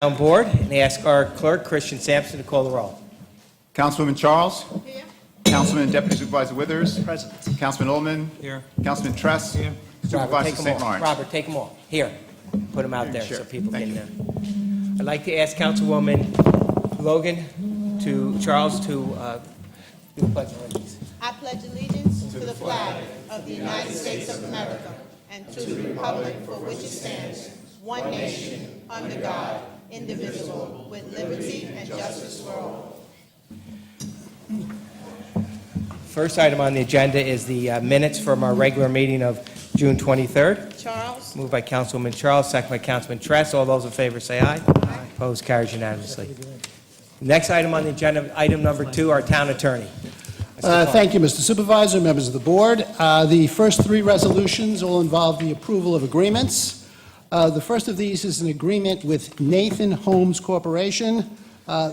Town Board and ask our clerk, Christian Sampson, to call the roll. Councilwoman Charles. Here. Councilman Deputy Supervisor Withers. Present. Councilman Ullman. Here. Councilman Tress. Here. Supervisor St. Lawrence. Robert, take them all. Here. Put them out there Sure. so people Thank can. I'd like to ask Councilwoman Logan to Charles to do the pledge of allegiance. I pledge allegiance to the flag of the United States of America and to the republic for which it stands, one nation, under God, indivisible, with liberty and justice for all. First item on the agenda is the minutes from our regular meeting of June 23rd. Charles? Moved by Councilwoman Charles, second by Councilman Tress. All those in favor say aye. Aye. Opposed, carries unanimously. Next item on the agenda, item number 2, our town attorney. Thank you, Mr. Supervisor, members of the board. The first 3 resolutions all involve the approval of agreements. The first of these is an agreement with Nathan Homes Corporation.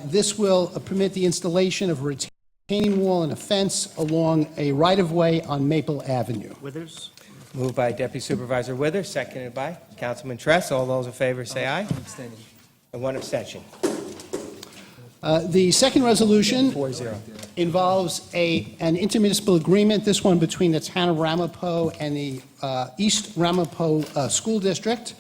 This will permit the installation of a retaining wall and a fence along a right-of-way on Maple Avenue. Withers. Moved by Deputy Supervisor Withers, seconded by Councilman Tress. All those in favor say aye. Abstaining. And one abstention. The second resolution 4-0. involves an intermunicipal agreement, this one between the town of Ramapo and the East Ramapo School District.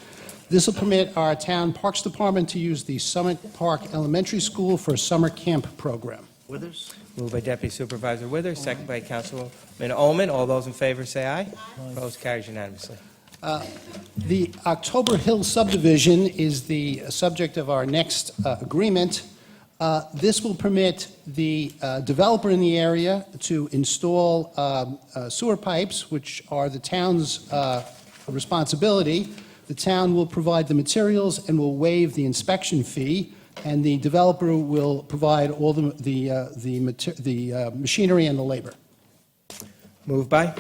This will permit our town Parks Department to use the Summit Park Elementary School for a summer camp program. Withers. Moved by Deputy Supervisor Withers, seconded by Councilman Ullman. All those in favor say aye. Opposed, carries unanimously. The October Hill subdivision is the subject of our next agreement. This will permit the developer in the area to install sewer pipes, which are the town's responsibility. The town will provide the materials and will waive the inspection fee, and the developer will provide all the machinery and the labor. Moved by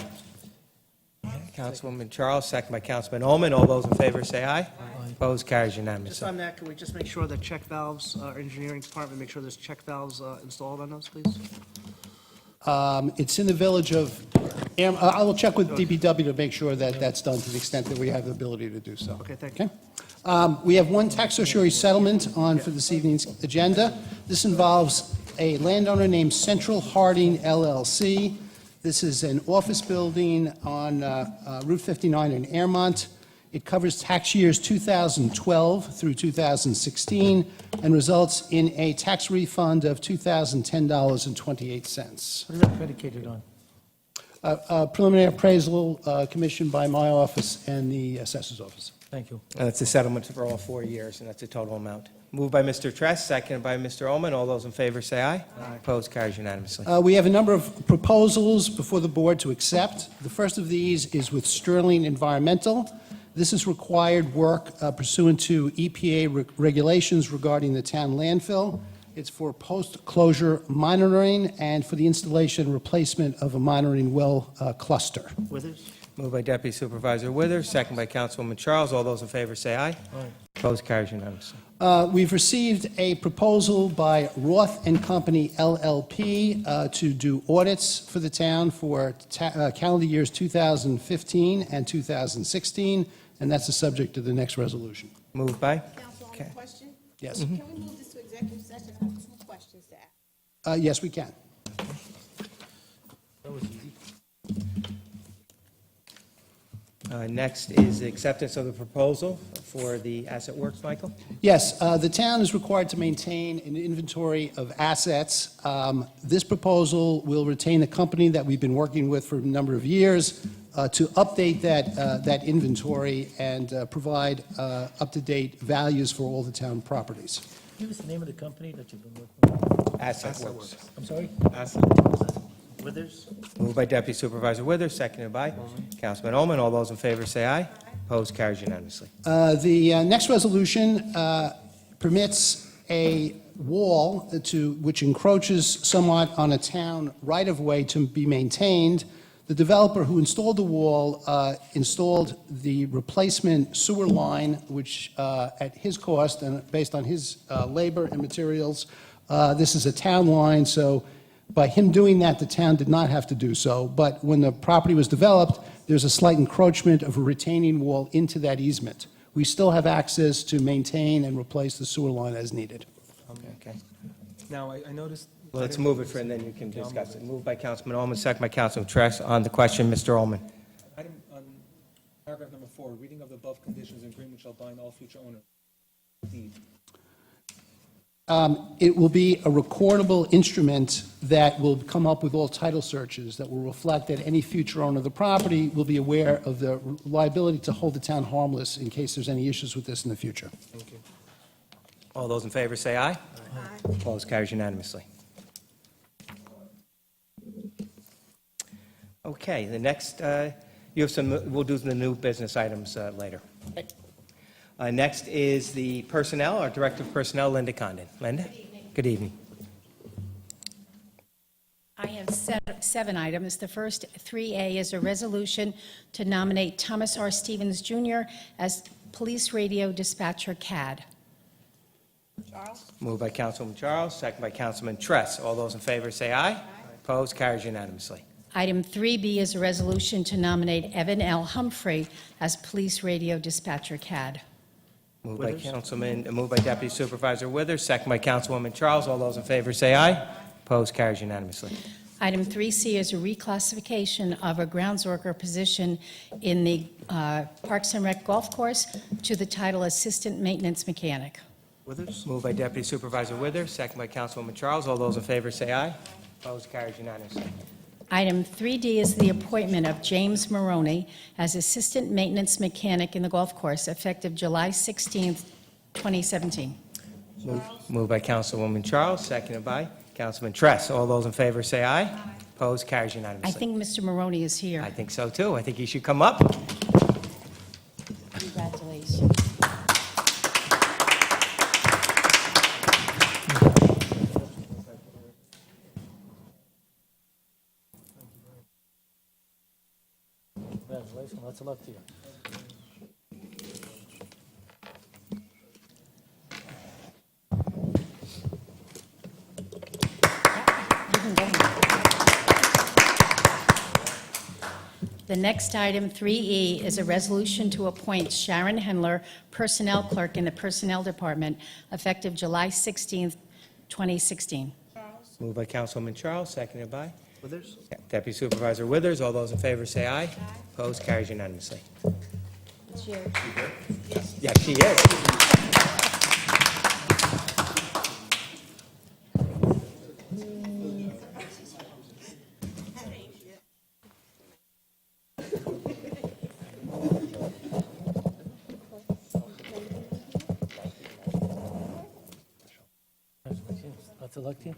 Councilwoman Charles, second by Councilman Ullman. All those in favor say aye. Opposed, carries Just unanimously. on that, can we just make sure that check valves, our engineering department, make sure there's check valves installed on those, please? It's in the village of, I will check with DPW to make sure that that's done to the extent that we have the ability to do so. Okay, thank you. Okay? We have one tax certiorari settlement on for this evening's agenda. This involves a landowner named Central Harding LLC. This is an office building on Route 59 in Airmont. It covers tax years 2012 through 2016 and results in a tax refund of $2,010.28. What is that predicated on? A preliminary appraisal commissioned by my office and the assessor's office. Thank you. That's a settlement for all 4 years, and that's the total amount. Moved by Mr. Tress, seconded by Mr. Ullman. All those in favor say aye. Aye. Opposed, carries unanimously. We have a number of proposals before the board to accept. The first of these is with Sterling Environmental. This is required work pursuant to EPA regulations regarding the town landfill. It's for post-closure monitoring and for the installation and replacement of a monitoring well cluster. Withers. Moved by Deputy Supervisor Withers, second by Councilwoman Charles. All those in favor say aye. Aye. Opposed, carries unanimously. We've received a proposal by Roth and Company LLP to do audits for the town for calendar years 2015 and 2016, and that's the subject of the next resolution. Moved by? Councilwoman, Okay. question? Yes. Can we move this to executive session? I have 2 questions to ask. Yes, we can. That was easy. Next is the acceptance of the proposal for the Asset Works, Michael. Yes, the town is required to maintain an inventory of assets. This proposal will retain a company that we've been working with for a number of years to update that inventory and provide up-to-date values for all the town properties. Give us the name of the company that you've been working with. Asset Works. I'm sorry? Withers. Moved by Deputy Supervisor Withers, seconded by Councilman Ullman. All those in favor say aye. Opposed, carries unanimously. The next resolution permits a wall which encroaches somewhat on a town right-of-way to be maintained. The developer who installed the wall installed the replacement sewer line, which at his cost and based on his labor and materials, this is a town line, so by him doing that, the town did not have to do so. But when the property was developed, there's a slight encroachment of a retaining wall into that easement. we still have access to maintain and replace the sewer line as needed. Okay. Now, I noticed. Well, let's move it for, and then you can discuss it. Moved by Councilman Ullman, second by Councilman Tress. On the question, Mr. Ullman. Item on paragraph number 4, reading of the above conditions and agreement shall bind all future owners. Deed. It will be a recordable instrument that will come up with all title searches that will reflect that any future owner of the property will be aware of the liability to hold the town harmless in case there's any issues with this in the future. All those in favor say aye. Aye. Opposed, carries unanimously. Okay, the next, you have some, we'll do the new business items later. Next is the personnel, our Director of Personnel, Linda Condon. Linda? Good evening. I have 7 items. The first, 3A, is a resolution to nominate Thomas R. Stevens, Jr. as Police Radio Dispatcher CAD. Moved by Councilman Charles, second by Councilman Tress. All those in favor say aye. Opposed, carries unanimously. Item 3B is a resolution to nominate Evan L. Humphrey as Police Radio Dispatcher CAD. Moved by Deputy Supervisor Withers, second by Councilwoman Charles. All those in favor say aye. Opposed, carries unanimously. Item 3C is a reclassification of a grounds worker position in the Parks and Rec Golf Course to the title Assistant Maintenance Mechanic. Withers? Moved by Deputy Supervisor Withers, second by Councilwoman Charles. All those in favor say aye. Opposed, carries unanimously. Item 3D is the appointment of James Maroney as Assistant Maintenance Mechanic in the golf course, effective July 16th, 2017. Moved by Councilwoman Charles, seconded by Councilman Tress. All those in favor say aye. Opposed, carries unanimously. I think Mr. Maroney is here. I think so, too. I think he should come up. Congratulations. Congratulations, lots of luck to you. You can go now. The next item, 3E, is a resolution to appoint Sharon Hendler, Personnel Clerk in the Personnel Department, effective July 16th, 2016. Moved by Councilwoman Charles, seconded by Withers? Deputy Supervisor Withers. All those in favor say aye. Opposed, carries unanimously. It's you. Yeah, she is. Congratulations, lots of luck to you.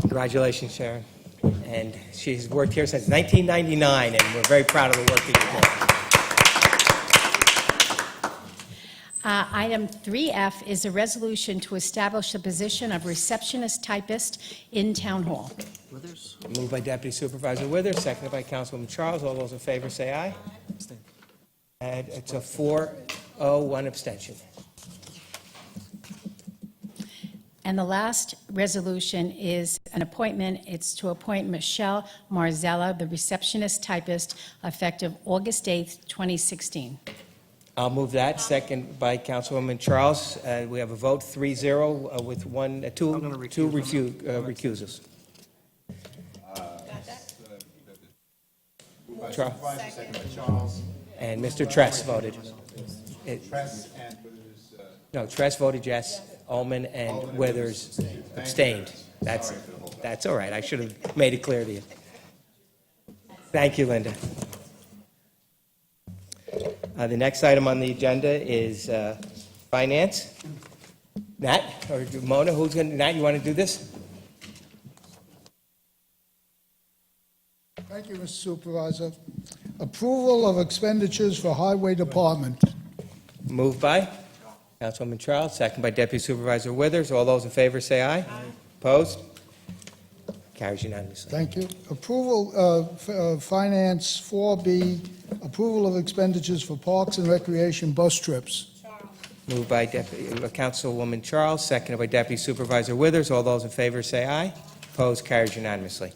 Congratulations, Sharon. And she's worked here since 1999, and we're very proud of the work that you're doing. Item 3F is a resolution to establish the position of receptionist typist in Town Hall. Withers? Moved by Deputy Supervisor Withers, seconded by Councilwoman Charles. All those in favor say aye. Abstain. And it's a 4-0, 1 abstention. And the last resolution is an appointment. It's to appoint Michelle Marzella, the receptionist typist, effective August 8th, 2016. I'll move that, second by Councilwoman Charles. We have a vote, 3-0, with two I'm gonna recuse recusals. Charles. And Mr. Tress voted. Tress and Withers. No, Tress voted yes. Ullman and Withers abstained. That's all right. I should have made it clear to you. Thank you, Linda. The next item on the agenda is finance. Nat, or Mona, Nat, you want to do this? Thank you, Mr. Supervisor. Approval of expenditures for Highway Department. Moved by Councilwoman Charles, second by Deputy Supervisor Withers. All those in favor say aye. Opposed? Carries unanimously. Thank you. Approval of Finance 4B, approval of expenditures for Parks and Recreation bus trips. Moved by Councilwoman Charles, seconded by Deputy Supervisor Withers. All those in favor say aye. Opposed? Carries unanimously.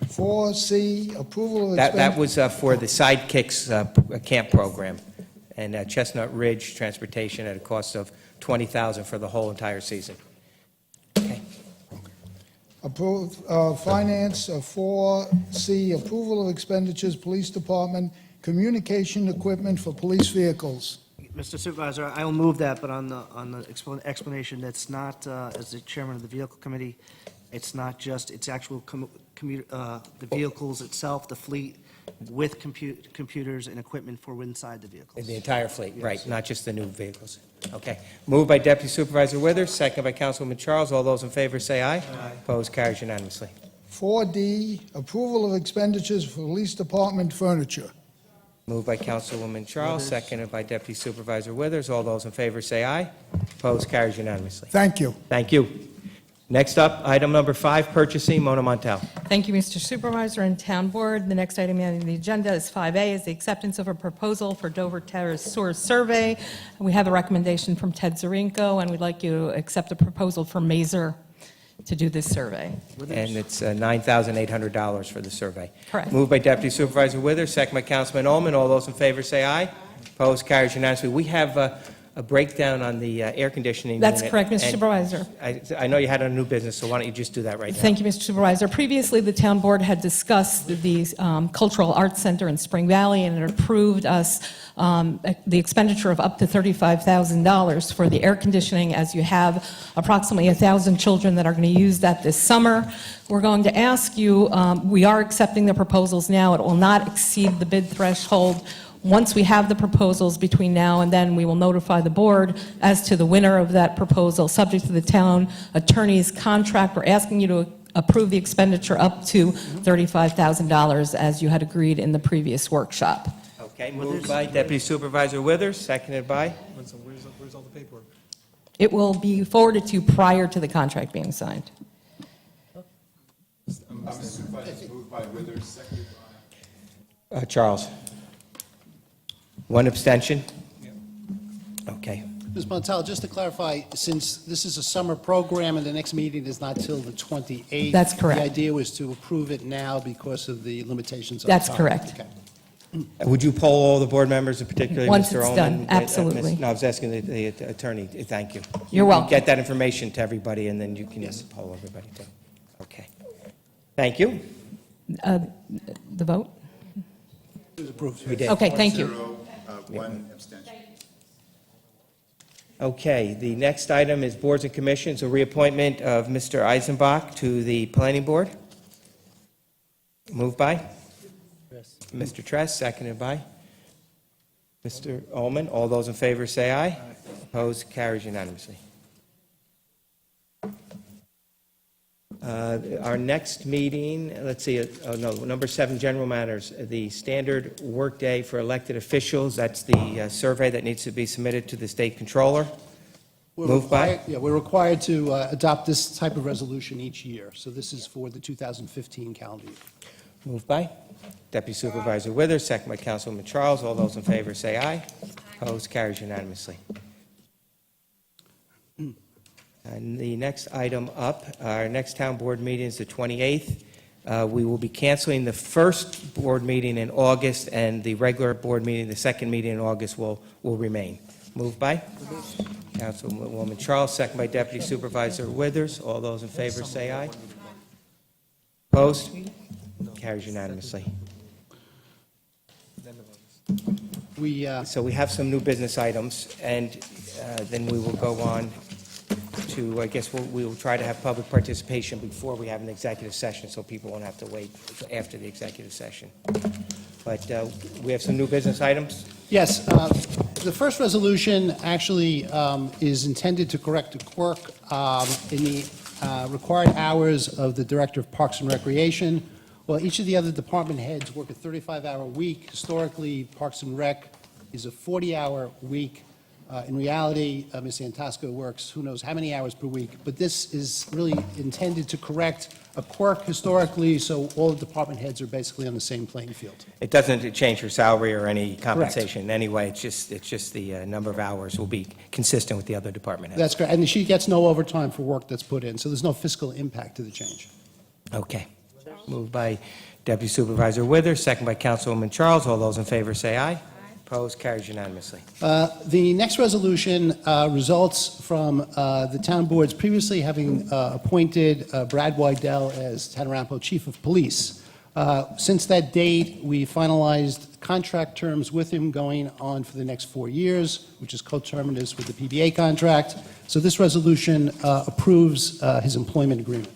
4C, approval of That was for the Sidekicks camp program, and Chestnut Ridge Transportation at a cost of $20,000 for the whole entire season. Okay. Finance, 4C, approval of expenditures, Police Department, communication equipment for police vehicles. Mr. Supervisor, I will move that, but on the explanation, that's not, as the chairman of the Vehicle Committee, it's not just, it's actual the vehicles itself, the fleet, with computers and equipment for inside the vehicles. The entire fleet, right, not just the new vehicles. Okay. Moved by Deputy Supervisor Withers, second by Councilwoman Charles. All those in favor say aye. Aye. Opposed, carries unanimously. 4D, approval of expenditures for Police Department furniture. Moved by Councilwoman Charles, seconded by Deputy Supervisor Withers. All those in favor say aye. Opposed, carries unanimously. Thank you. Thank you. Next up, item number 5, purchasing, Mona Montel. Thank you, Mr. Supervisor and Town Board. The next item on the agenda is 5A, is the acceptance of a proposal for Dover Terrace Sewer Survey. We have a recommendation from Ted Zarinko, and we'd like you to accept a proposal for Mazer to do this survey. And it's $9,800 for the survey. Correct. Moved by Deputy Supervisor Withers, second by Councilman Ullman. All those in favor say aye. Opposed, carries unanimously. We have a breakdown on the air conditioning That's unit, correct, Mr. and Supervisor. I know you had a new business, so why don't you just do that right now? Thank you, Mr. Supervisor. Previously, the Town Board had discussed the Cultural Arts Center in Spring Valley, and it approved us the expenditure of up to $35,000 for the air conditioning, as you have approximately 1,000 children that are going to use that this summer. We're going to ask you, we are accepting the proposals now. It will not exceed the bid threshold. Once we have the proposals between now and then, we will notify the board as to the winner of that proposal, subject to the town attorney's contract. We're asking you to approve the expenditure up to $35,000, as you had agreed in the previous workshop. Okay, moved by Deputy Supervisor Withers, seconded by? Where's all the paperwork? It will be forwarded to you prior to the contract being signed. Mr. Supervisor, it's moved by Withers, seconded by... Charles. One abstention? Okay. Ms. Montel, just to clarify, since this is a summer program and the next meeting is not till the 28th... That's correct. The idea was to approve it now because of the limitations of That's time. correct. Okay. Would you poll all the board members, and particularly Once Mr. it's Ullman? done, absolutely. No, I was asking the attorney. Thank you. You're welcome. Get that information to everybody, and then you can poll everybody, too. Okay. Thank you. The vote? It was approved. We did. Okay, thank you. 1 abstention. Okay, the next item is boards and commissions, a reappointment of Mr. Eisenbach to the planning board. Moved by? Mr. Tress, seconded by? Mr. Ullman. All those in favor say aye. Opposed, carries unanimously. Our next meeting, let's see, number 7, general matters, the standard workday for elected officials. That's the survey that needs to be submitted to the state controller. Moved by? Yeah, we're required to adopt this type of resolution each year, so this is for the 2015 calendar year. Moved by Deputy Supervisor Withers, second by Councilwoman Charles. All those in favor say aye. Opposed, carries unanimously. And the next item up, our next town board meeting is the 28th. We will be canceling the first board meeting in August, and the regular board meeting, the second meeting in August, will remain. Moved by Councilwoman Charles, second by Deputy Supervisor Withers. All those in favor say aye. Opposed? Carries unanimously. So we have some new business items, and then we will go on to, I guess, we will try to have public participation before we have an executive session, so people won't have to wait after the executive session. But we have some new business items. Yes, the first resolution actually is intended to correct a quirk in the required hours of the Director of Parks and Recreation. Well, each of the other department heads work a 35-hour week. Historically, Parks and Rec is a 40-hour week. In reality, Ms. Antasco works who knows how many hours per week, but this is really intended to correct a quirk historically, so all the department heads are basically on the same playing field. It doesn't change her salary or any compensation in any way. It's just the number of hours will be consistent with the other department heads. That's correct, and she gets no overtime for work that's put in, so there's no fiscal impact to the change. Okay. Moved by Deputy Supervisor Withers, second by Councilwoman Charles. All those in favor say aye. Opposed, carries unanimously. The next resolution results from the town boards previously having appointed Brad Wydell as Town of Arapahoe Chief of Police. Since that date, we finalized contract terms with him going on for the next 4 years, which is coterminous with the PBA contract. So this resolution approves his employment agreement.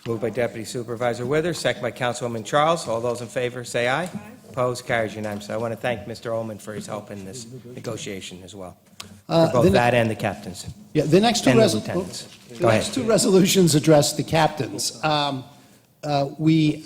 Moved by Deputy Supervisor Withers, second by Councilwoman Charles. All those in favor say aye. Opposed, carries unanimously. I want to thank Mr. Ullman for his help in this negotiation as well, for both that and the captains. Yeah, the next two And the lieutenants. Go ahead. next two resolutions address the captains. We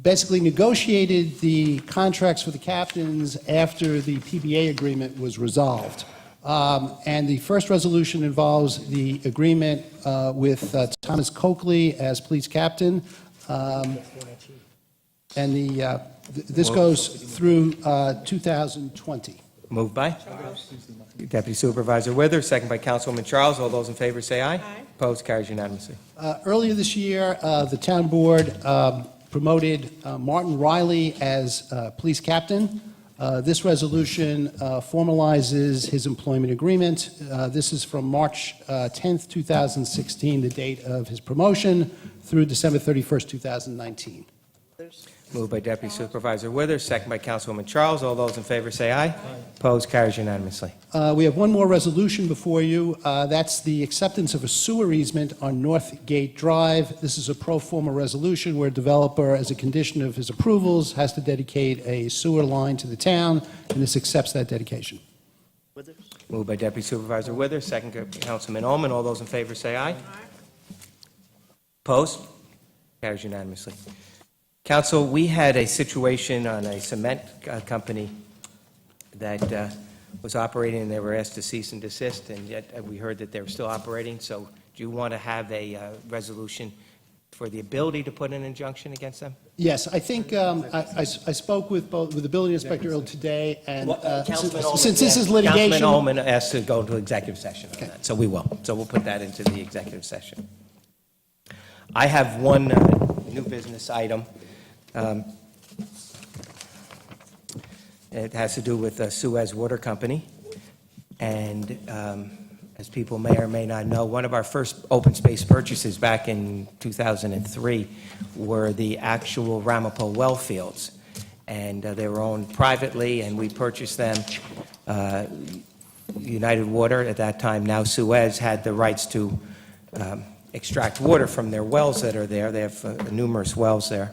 basically negotiated the contracts for the captains after the PBA agreement was resolved. And the first resolution involves the agreement with Thomas Coakley as police captain. And this goes through 2020. Moved by Deputy Supervisor Withers, second by Councilwoman Charles. All those in favor say aye. Opposed, carries unanimously. Earlier this year, the town board promoted Martin Riley as police captain. This resolution formalizes his employment agreement. This is from March 10th, 2016, the date of his promotion, through December 31st, 2019. Moved by Deputy Supervisor Withers, second by Councilwoman Charles. All those in favor say aye. Opposed, carries unanimously. We have one more resolution before you. That's the acceptance of a sewer easement on North Gate Drive. This is a pro forma resolution where a developer, as a condition of his approvals, has to dedicate a sewer line to the town, and this accepts that dedication. Moved by Deputy Supervisor Withers, second by Councilman Ullman. All those in favor say aye. Opposed? Carries unanimously. Council, we had a situation on a cement company that was operating, and they were asked to cease and desist, and yet we heard that they were still operating. So do you want to have a resolution for the ability to put an injunction against them? Yes, I think I spoke with the building inspector earlier today, and Councilman Ullman- since this is litigation... Councilman Ullman asked to go into executive session on that, so we will. So we'll put that into the executive session. I have one new business item. It has to do with Suez Water Company. And as people may or may not know, one of our first open space purchases back in 2003 were the actual Ramapo well fields. And they were owned privately, and we purchased them. United Water, at that time, now Suez, had the rights to extract water from their wells that are there. They have numerous wells there.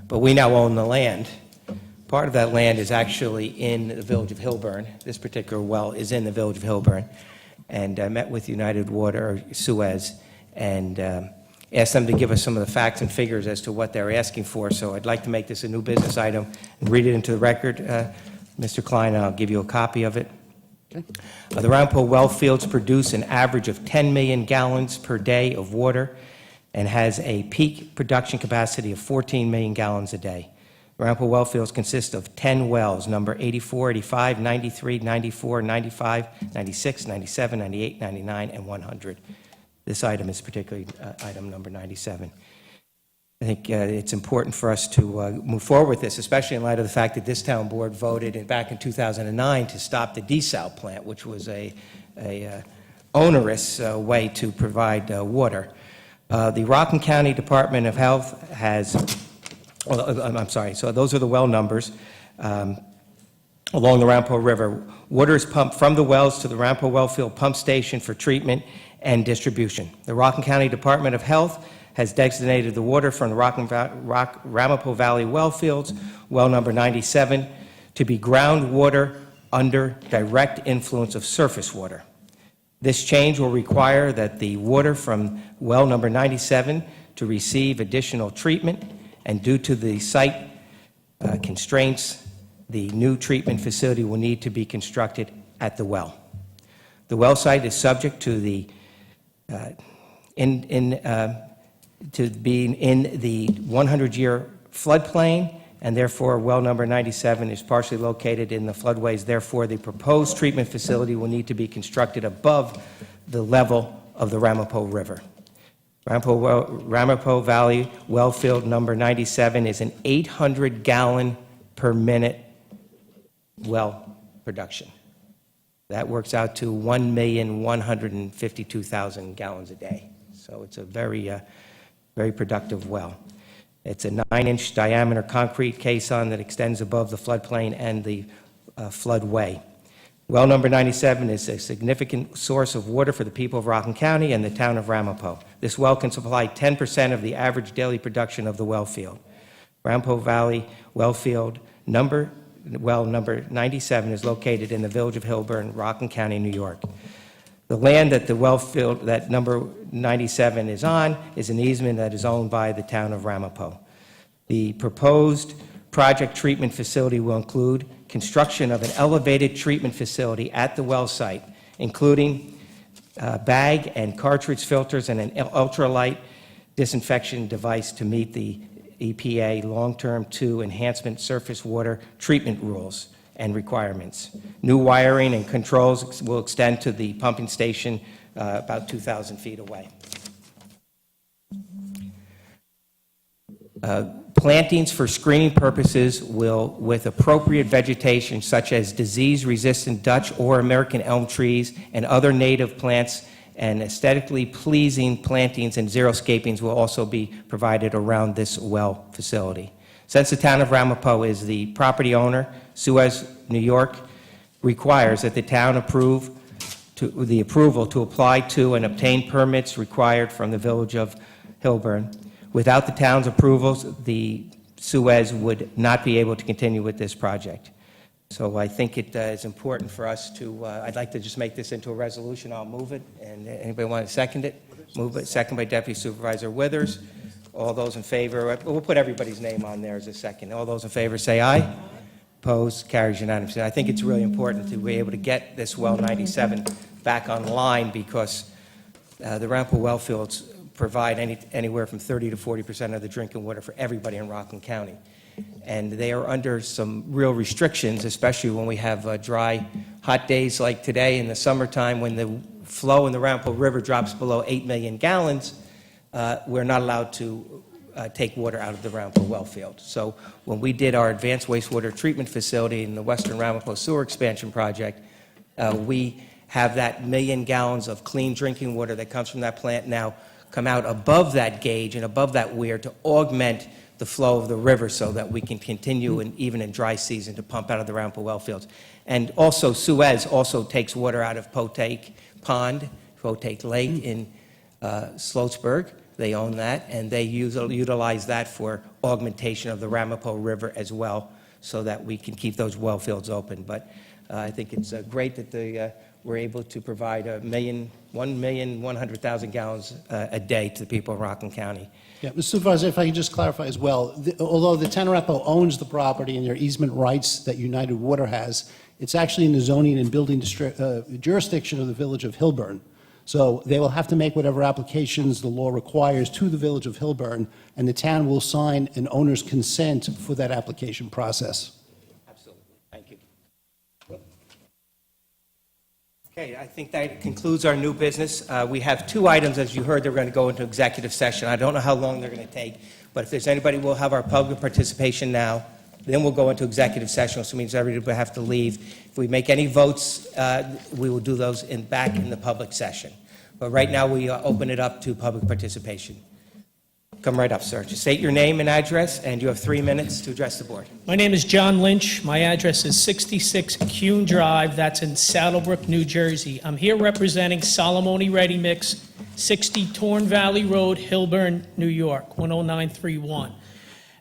But we now own the land. Part of that land is actually in the village of Hillburn. This particular well is in the village of Hillburn. And I met with United Water, Suez, and asked them to give us some of the facts and figures as to what they're asking for. So I'd like to make this a new business item and read it into the record. Mr. Klein, I'll give you a copy of it. Okay. The Ramapo well fields produce an average of 10 million gallons per day of water and has a peak production capacity of 14 million gallons a day. The Ramapo well fields consist of 10 wells, number 84, 85, 93, 94, 95, 96, 97, 98, 99, and 100. This item is particularly item number 97. I think it's important for us to move forward with this, especially in light of the fact that this town board voted back in 2009 to stop the desal plant, which was a onerous way to provide water. The Rockland County Department of Health has, I'm sorry, so those are the well numbers. Along the Ramapo River, water is pumped from the wells to the Ramapo Wellfield Pump Station for treatment and distribution. The Rockland County Department of Health has designated the water from the Ramapo Valley well fields, well number 97, to be groundwater under direct influence of surface water. This change will require that the water from well number 97 to receive additional treatment, and due to the site constraints, the new treatment facility will need to be constructed at the well. The well site is subject to the to being in the 100-year floodplain, and therefore well number 97 is partially located in the floodways. Therefore, the proposed treatment facility will need to be constructed above the level of the Ramapo River. Ramapo Valley well field number 97 is an 800 gallon per minute well production. That works out to 1,152,000 gallons a day. So it's a very productive well. It's a 9-inch diameter concrete caisson that extends above the floodplain and the floodway. Well number 97 is a significant source of water for the people of Rockland County and the town of Ramapo. This well can supply 10% of the average daily production of the well field. Ramapo Valley well field number 97 is located in the village of Hillburn, Rockland County, New York. The land that the well field that number 97 is on is an easement that is owned by the town of Ramapo. The proposed project treatment facility will include construction of an elevated treatment facility at the well site, including bag and cartridge filters and an ultralight disinfection device to meet the EPA long-term 2 enhancement surface water treatment rules and requirements. New wiring and controls will extend to the pumping station about 2,000 feet away. Plantings for screening purposes will, with appropriate vegetation such as disease-resistant Dutch or American elm trees and other native plants and aesthetically pleasing plantings and xeriscapings will also be provided around this well facility. Since the town of Ramapo is the property owner, Suez, New York requires that the town approve the approval to apply to and obtain permits required from the village of Hillburn. Without the town's approvals, the Suez would not be able to continue with this project. So I think it is important for us to, I'd like to just make this into a resolution. I'll move it. And anybody want to second it? Move it. Second by Deputy Supervisor Withers. All those in favor, we'll put everybody's name on there as a second. All those in favor say aye. Opposed? Carries unanimously. I think it's really important to be able to get this well 97 back online because the Ramapo well fields provide anywhere from 30 to 40% of the drinking water for everybody in Rockland County. And they are under some real restrictions, especially when we have dry, hot days like today in the summertime when the flow in the Ramapo River drops below 8 million gallons. We're not allowed to take water out of the Ramapo well field. So when we did our advanced wastewater treatment facility in the Western Ramapo Sewer Expansion Project, we have that 1 million gallons of clean drinking water that comes from that plant now come out above that gauge and above that weir to augment the flow of the river so that we can continue, and even in dry season, to pump out of the Ramapo well fields. And also, Suez also takes water out of Potake Pond, Potake Lake in Sloatsburg. They own that, and they utilize that for augmentation of the Ramapo River as well, so that we can keep those well fields open. But I think it's great that we're able to provide 1,100,000 gallons a day to the people of Rockland County. Yeah, Mr. Supervisor, if I could just clarify as well, although the town of Ramapo owns the property and their easement rights that United Water has, it's actually in the zoning and building jurisdiction of the village of Hillburn. So they will have to make whatever applications the law requires to the village of Hillburn, and the town will sign an owner's consent for that application process. Absolutely. Thank you. Okay, I think that concludes our new business. We have 2 items, as you heard, they're going to go into executive session. I don't know how long they're going to take, but if there's anybody, we'll have our public participation now. Then we'll go into executive session, which means everybody will have to leave. If we make any votes, we will do those back in the public session. But right now, we open it up to public participation. Come right up, sir. Just state your name and address, and you have 3 minutes to address the board. My name is John Lynch. My address is 66 Kuhn Drive. That's in Saddlebrook, New Jersey. I'm here representing Solomoni Ready Mix, 60 Torn Valley Road, Hillburn, New York, 10931.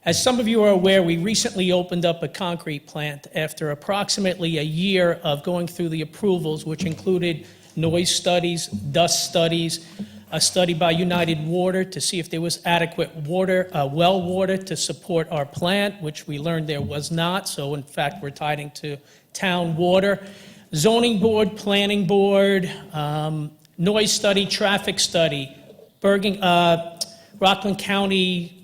As some of you are aware, we recently opened up a concrete plant after approximately a year of going through the approvals, which included noise studies, dust studies, a study by United Water to see if there was adequate water, well water to support our plant, which we learned there was not. So in fact, we're tied into town water. Zoning board, planning board, noise study, traffic study, Rockland County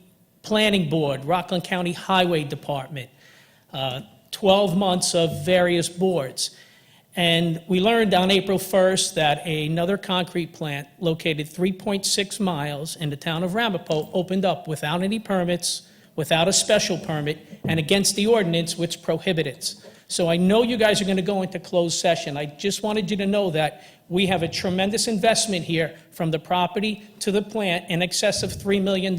Planning Board, Rockland County Highway Department, 12 months of various boards. And we learned on April 1st that another concrete plant located 3.6 miles in the town of Ramapo opened up without any permits, without a special permit, and against the ordinance which prohibits it. So I know you guys are going to go into closed session. I just wanted you to know that we have a tremendous investment here from the property to the plant in excess of $3 million.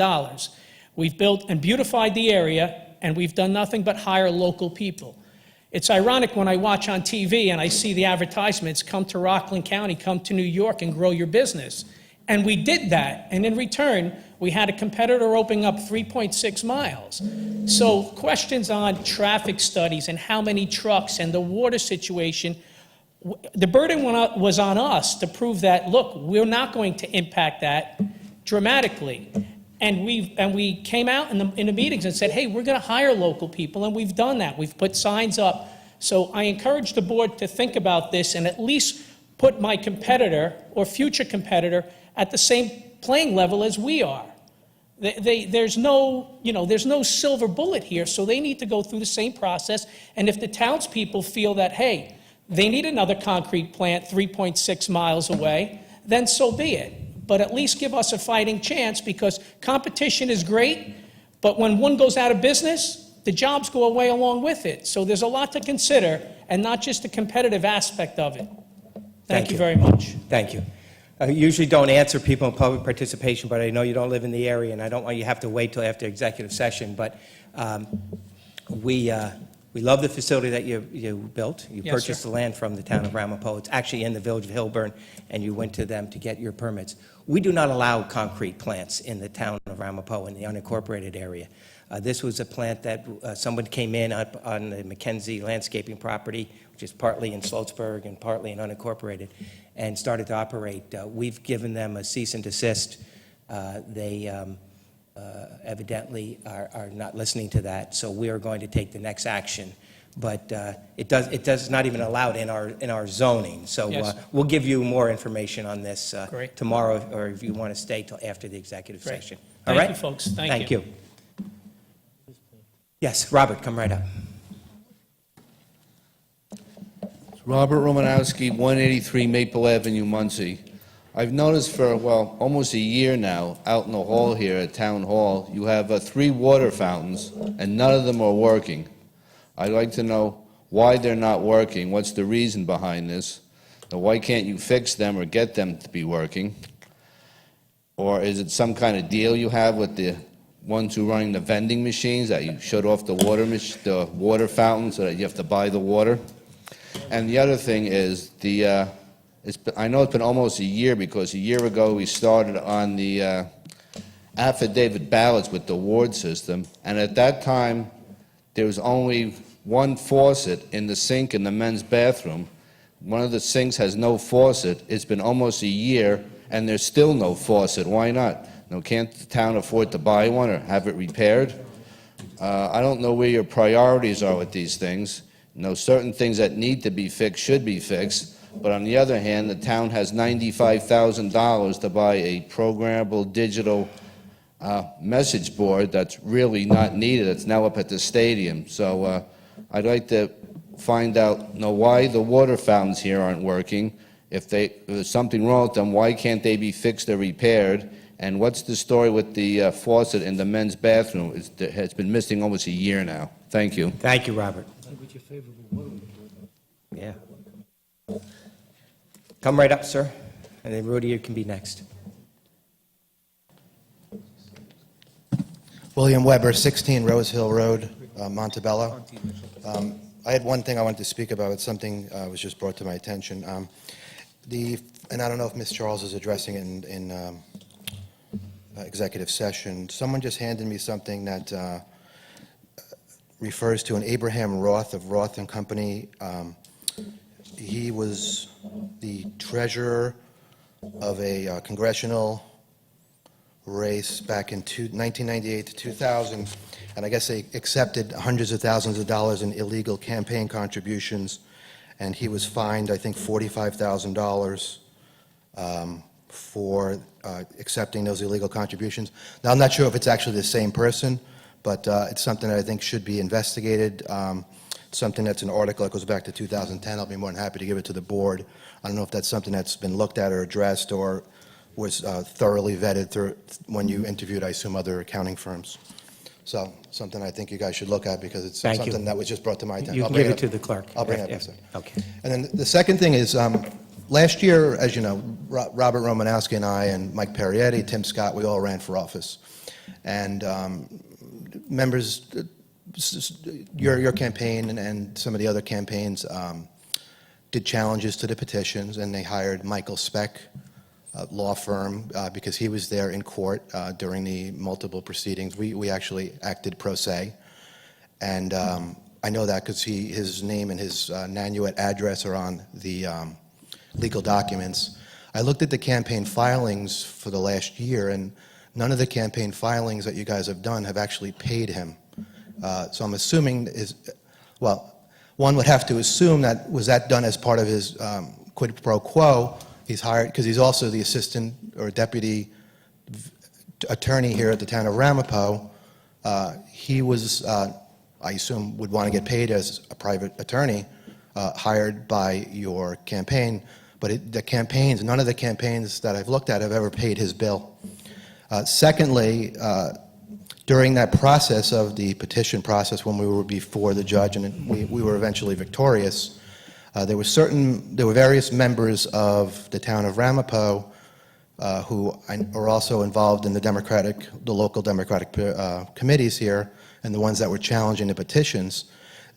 We've built and beautified the area, and we've done nothing but hire local people. It's ironic when I watch on TV and I see the advertisements, come to Rockland County, come to New York and grow your business. And we did that, and in return, we had a competitor opening up 3.6 miles. So questions on traffic studies and how many trucks and the water situation, the burden was on us to prove that, look, we're not going to impact that dramatically. And we came out in the meetings and said, hey, we're going to hire local people, and we've done that. We've put signs up. So I encourage the board to think about this and at least put my competitor or future competitor at the same playing level as we are. There's no silver bullet here, so they need to go through the same process. And if the townspeople feel that, hey, they need another concrete plant 3.6 miles away, then so be it. But at least give us a fighting chance, because competition is great, but when one goes out of business, the jobs go away along with it. So there's a lot to consider, and not just the competitive aspect of it. Thank you very much. Thank you. I usually don't answer people in public participation, but I know you don't live in the area, and I don't want you to have to wait till after executive session. But we love the facility that you built. You Yes, purchased sir. the land from the town of Ramapo. It's actually in the village of Hilburn, and you went to them to get your permits. We do not allow concrete plants in the town of Ramapo in the unincorporated area. This was a plant that someone came in up on the McKenzie landscaping property, which is partly in Sloatsburg and partly in unincorporated, and started to operate. We've given them a cease and desist. They evidently are not listening to that, so we are going to take the next action. But it does not even allow it in our zoning. So Yes. we'll give you more information on this Great. tomorrow, or if you want to stay till after the executive Great. session. All Thank right? you, folks. Thank Thank you. you. Yes, Robert, come right up. Robert Romanowski, 183 Maple Avenue, Muncie. I've noticed for, well, almost a year now, out in the hall here at Town Hall, you have 3 water fountains, and none of them are working. I'd like to know why they're not working, what's the reason behind this, and why can't you fix them or get them to be working? Or is it some kind of deal you have with the ones who are running the vending machines, that you shut off the water fountain so that you have to buy the water? And the other thing is, I know it's been almost a year, because a year ago we started on the affidavit ballots with the ward system, and at that time there was only one faucet in the sink in the men's bathroom. One of the sinks has no faucet. It's been almost a year, and there's still no faucet. Why not? No, can't the town afford to buy one or have it repaired? I don't know where your priorities are with these things. Certain things that need to be fixed should be fixed, but on the other hand, the town has $95,000 to buy a programmable digital message board that's really not needed. It's now up at the stadium. So I'd like to find out why the water fountains here aren't working. If there's something wrong with them, why can't they be fixed or repaired? And what's the story with the faucet in the men's bathroom? It's been missing almost a year now. Thank you. Thank you, Robert. Yeah. Come right up, sir, and then Rudy, you can be next. William Weber, 16 Rose Hill Road, Montebello. I had one thing I wanted to speak about. It's something was just brought to my attention. And I don't know if Ms. Charles is addressing it in executive session. Someone just handed me something that refers to an Abraham Roth of Roth and Company. He was the treasurer of a congressional race back in 1998 to 2000, and I guess they accepted hundreds of thousands of dollars in illegal campaign contributions, and he was fined, I think, $45,000 for accepting those illegal contributions. Now, I'm not sure if it's actually the same person, but it's something that I think should be investigated. something that's an article that goes back to 2010, I'll be more than happy to give it to the board. I don't know if that's something that's been looked at or addressed or was thoroughly vetted through when you interviewed, I assume, other accounting firms. So, something I think you guys should look at because it's Thank you. something that was just brought to my attention. You I'll can bring give up- it to the clerk. I'll bring it up. Yeah, in a second. okay. And then the second thing is, last year, as you know, Robert Romanowski and I and Mike Perrietti, Tim Scott, we all ran for office. And members, your campaign and some of the other campaigns did challenges to the petitions, and they hired Michael Speck, law firm, because he was there in court during the multiple proceedings. We actually acted pro se. And I know that because his name and his Nanuet address are on the legal documents. I looked at the campaign filings for the last year, and none of the campaign filings that you guys have done have actually paid him. So I'm assuming one would have to assume that was that done as part of his quid pro quo. He's hired because he's also the assistant or deputy attorney here at the town of Ramapo. He was, I assume, would want to get paid as a private attorney hired by your campaign. But the campaigns, none of the campaigns that I've looked at have ever paid his bill. Secondly, during that process of the petition process when we were before the judge and we were eventually victorious, there were various members of the town of Ramapo who are also involved in the local Democratic committees here, and the ones that were challenging the petitions.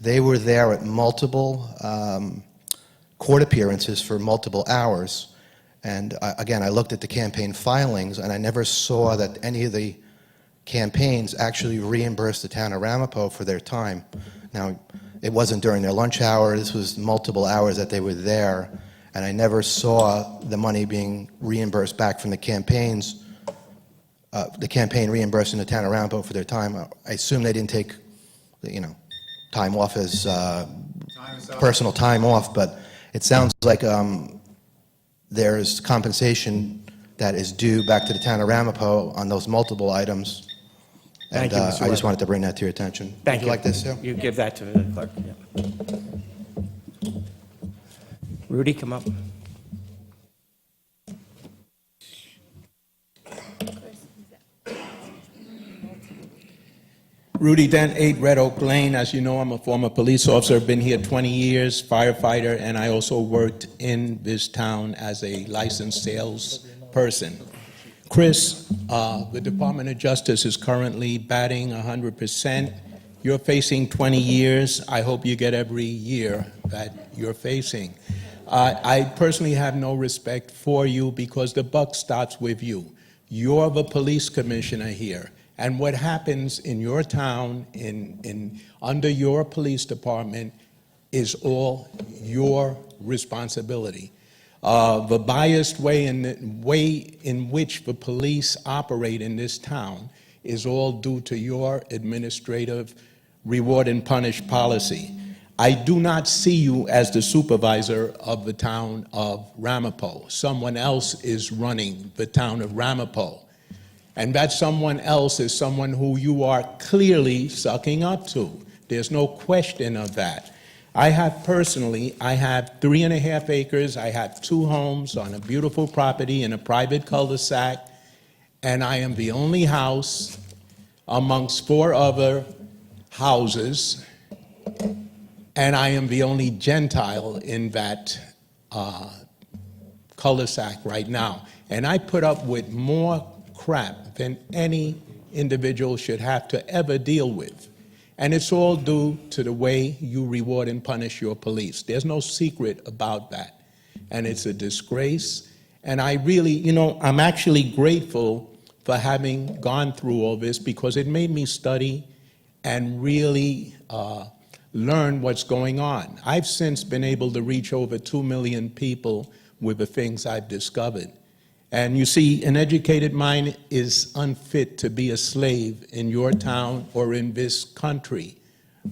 They were there at multiple court appearances for multiple hours. And again, I looked at the campaign filings, and I never saw that any of the campaigns actually reimbursed the town of Ramapo for their time. Now, it wasn't during their lunch hour. This was multiple hours that they were there, and I never saw the money being reimbursed back from the campaigns, the campaign reimbursing the town of Ramapo for their time. I assume they didn't take, time off as personal time off, but it sounds like there's compensation that is due back to the town of Ramapo on those multiple items. Thank And you, Mr. I just Weber. wanted to bring that to your attention. Thank Would you. like this, too? You give that to the clerk. Yeah. Rudy, come up. Rudy Dent, 8 Red Oak Lane. As you know, I'm a former police officer, been here 20 years, firefighter, and I also worked in this town as a licensed salesperson. Chris, the Department of Justice is currently batting 100%. You're facing 20 years. I hope you get every year that you're facing. I personally have no respect for you because the buck starts with you. You're the police commissioner here. And what happens in your town, under your police department, is all your responsibility. The biased way in which the police operate in this town is all due to your administrative reward and punish policy. I do not see you as the supervisor of the town of Ramapo. Someone else is running the town of Ramapo. And that someone else is someone who you are clearly sucking up to. There's no question of that. I have 3.5 acres. I have 2 homes on a beautiful property in a private cul-de-sac, and I am the only house amongst 4 other houses, and I am the only Gentile in that cul-de-sac right now. And I put up with more crap than any individual should have to ever deal with. And it's all due to the way you reward and punish your police. There's no secret about that. And it's a disgrace. And I really, I'm actually grateful for having gone through all this because it made me study and really learn what's going on. I've since been able to reach over 2 million people with the things I've discovered. And you see, an educated mind is unfit to be a slave in your town or in this country,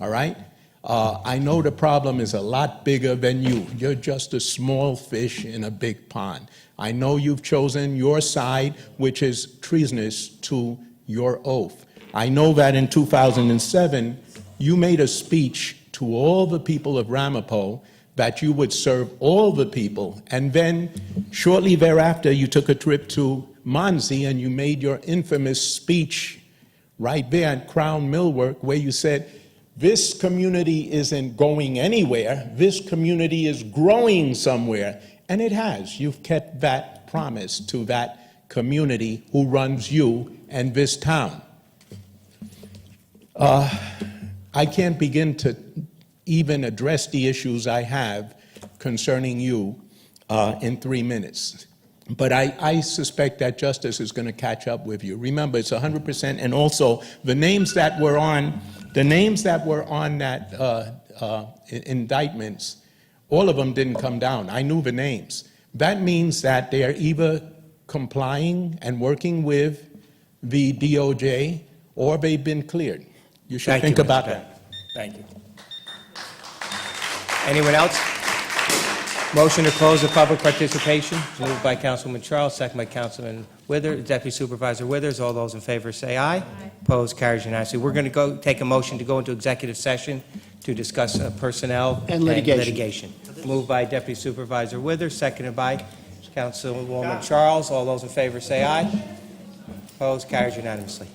all right? I know the problem is a lot bigger than you. You're just a small fish in a big pond. I know you've chosen your side, which is treasonous to your oath. I know that in 2007, you made a speech to all the people of Ramapo that you would serve all the people. And then shortly thereafter, you took a trip to Monzi and you made your infamous speech right there at Crown Millwork where you said, this community isn't going anywhere, this community is growing somewhere. And it has. You've kept that promise to that community who runs you and this town. I can't begin to even address the issues I have concerning you in 3 minutes. But I suspect that justice is going to catch up with you. Remember, it's 100%, and also the names that were on that indictments, all of them didn't come down. I knew the names. That means that they are either complying and working with the DOJ, or they've been cleared. You should think about that. Thank you. Anyone else? Motion to close the public participation, moved by Councilwoman Charles, second by Councilman Withers, Deputy Supervisor Withers. All those in favor say aye. Opposed, carries unanimously. We're going to take a motion to go into executive session to discuss personnel And litigation. Moved by Deputy Supervisor Withers, seconded by Councilwoman Charles. All those in favor say aye. Opposed, carries unanimously.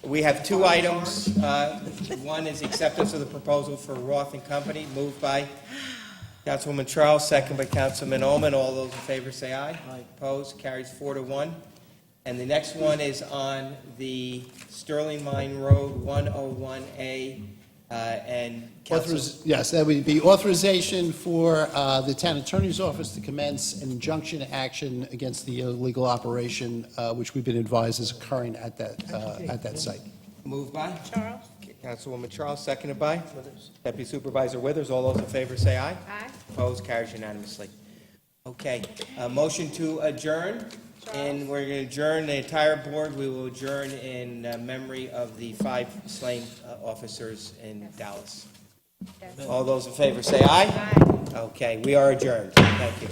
We have two items. One is acceptance of the proposal for Roth and Company, moved by Councilwoman Charles, second by Councilman Ullman. All those in favor say aye. Opposed, carries 4-1. And the next one is on the Sterling Mine Road, 101A, and Council... Yes, that would be authorization for the town attorney's office to commence an injunction action against the illegal operation, which we've been advised is occurring at that site. Moved by? Charles. Councilwoman Charles, seconded by? Deputy Supervisor Withers. All those in favor say aye. Aye. Opposed, carries unanimously. Okay, motion to adjourn, and we're going to adjourn the entire board. We will adjourn in memory of the 5 slain officers in Dallas. All those in favor say aye. Aye. Okay, we are adjourned. Thank you.